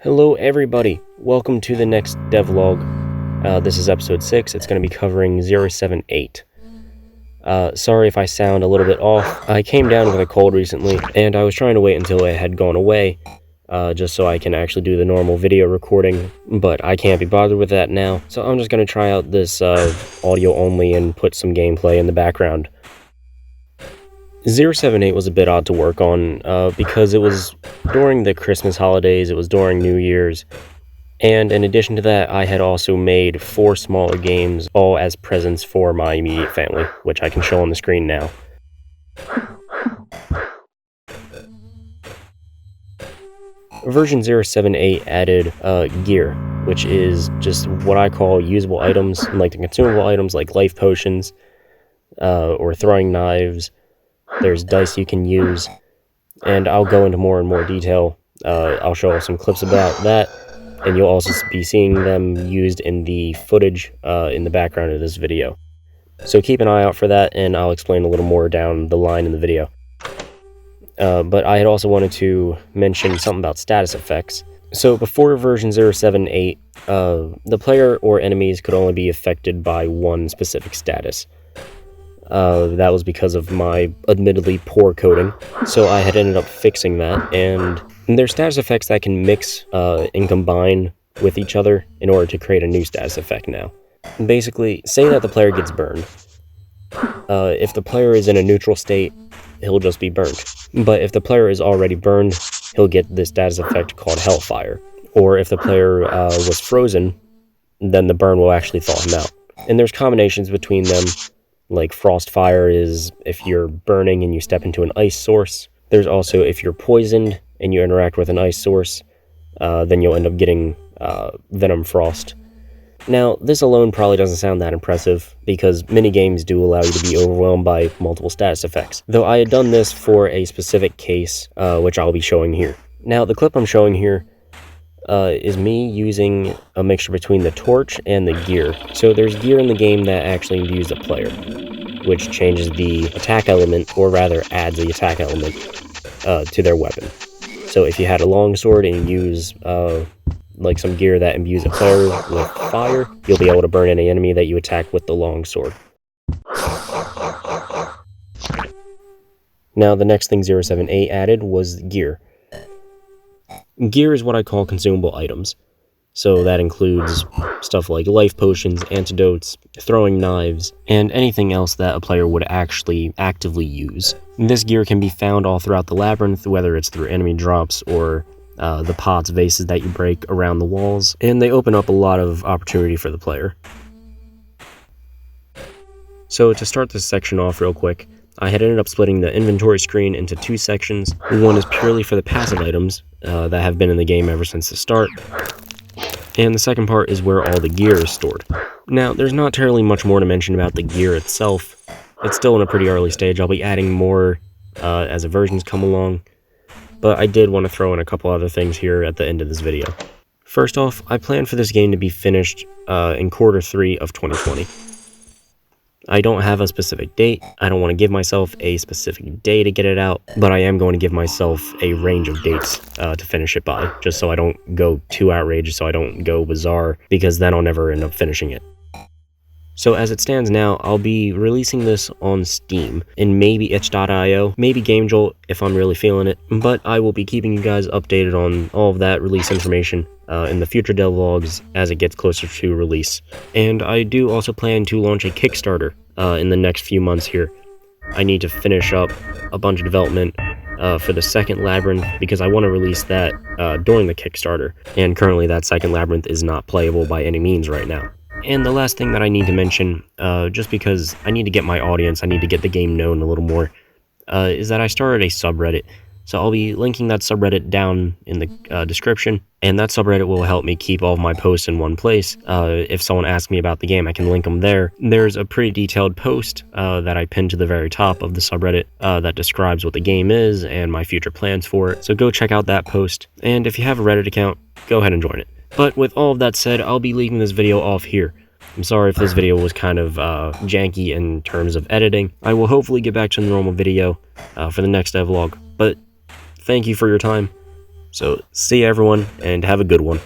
Hello everybody, welcome to the next devlog. This is episode 6, it's going to be covering 078. Sorry if I sound a little bit off. I came down with a cold recently, and I was trying to wait until it had gone away, just so I can actually do the normal video recording, but I can't be bothered with that now, so I'm just going to try out this audio only and put some gameplay in the background. 078 was a bit odd to work on, because it was during the Christmas holidays, it was during New Year's, and in addition to that, I had also made 4 smaller games, all as presents for my immediate family, which I can show on the screen now. Version 078 added gear, which is just what I call usable items, like the consumable items like life potions, or throwing knives. There's dice you can use, and I'll go into more and more detail. I'll show some clips about that, and you'll also be seeing them used in the footage in the background of this video. So keep an eye out for that, and I'll explain a little more down the line in the video. But I had also wanted to mention something about status effects. So before version 078, the player or enemies could only be affected by one specific status. That was because of my admittedly poor coding, so I had ended up fixing that, and there's status effects that can mix and combine with each other in order to create a new status effect now. Basically, say that the player gets burned. If the player is in a neutral state, he'll just be burned. But if the player is already burned, he'll get this status effect called Hellfire. Or if the player was frozen, then the burn will actually thaw him out. And there's combinations between them. Like Frostfire is if you're burning and you step into an ice source. There's also if you're poisoned and you interact with an ice source, then you'll end up getting Venom Frost. Now, this alone probably doesn't sound that impressive, because minigames do allow you to be overwhelmed by multiple status effects, though I had done this for a specific case, which I'll be showing here. Now, the clip I'm showing here is me using a mixture between the torch and the gear. So there's gear in the game that actually imbues the player, which changes the attack element, or rather adds the attack element to their weapon. So if you had a longsword and you use like some gear that imbues a player with fire, you'll be able to burn any enemy that you attack with the longsword. Now the next thing 078 added was gear. Gear is what I call consumable items, so that includes stuff like life potions, antidotes, throwing knives, and anything else that a player would actually actively use. This gear can be found all throughout the labyrinth, whether it's through enemy drops or the pots, vases that you break around the walls, and they open up a lot of opportunity for the player. So to start this section off real quick, I had ended up splitting the inventory screen into 2 sections. One is purely for the passive items that have been in the game ever since the start, and the second part is where all the gear is stored. Now, there's not terribly much more to mention about the gear itself. It's still in a pretty early stage. I'll be adding more as the versions come along, but I did want to throw in a couple other things here at the end of this video. First off, I plan for this game to be finished in quarter 3 of 2020. I don't have a specific date. I don't want to give myself a specific day to get it out, but I am going to give myself a range of dates to finish it by, just so I don't go too outrageous, so I don't go bizarre, because then I'll never end up finishing it. So as it stands now, I'll be releasing this on Steam, and maybe itch.io, maybe GameJolt if I'm really feeling it, but I will be keeping you guys updated on all of that release information in the future devlogs as it gets closer to release. And I do also plan to launch a Kickstarter in the next few months here. I need to finish up a bunch of development for the second labyrinth, because I want to release that during the Kickstarter, and currently that second labyrinth is not playable by any means right now. And the last thing that I need to mention, just because I need to get my audience, I need to get the game known a little more, is that I started a subreddit. So I'll be linking that subreddit down in the description, and that subreddit will help me keep all of my posts in one place. If someone asks me about the game, I can link them there. There's a pretty detailed post that I pinned to the very top of the subreddit that describes what the game is and my future plans for it. So go check out that post, and if you have a Reddit account, go ahead and join it. But with all of that said, I'll be leaving this video off here. I'm sorry if this video was kind of janky in terms of editing. I will hopefully get back to the normal video for the next devlog, but thank you for your time. So see you everyone, and have a good one.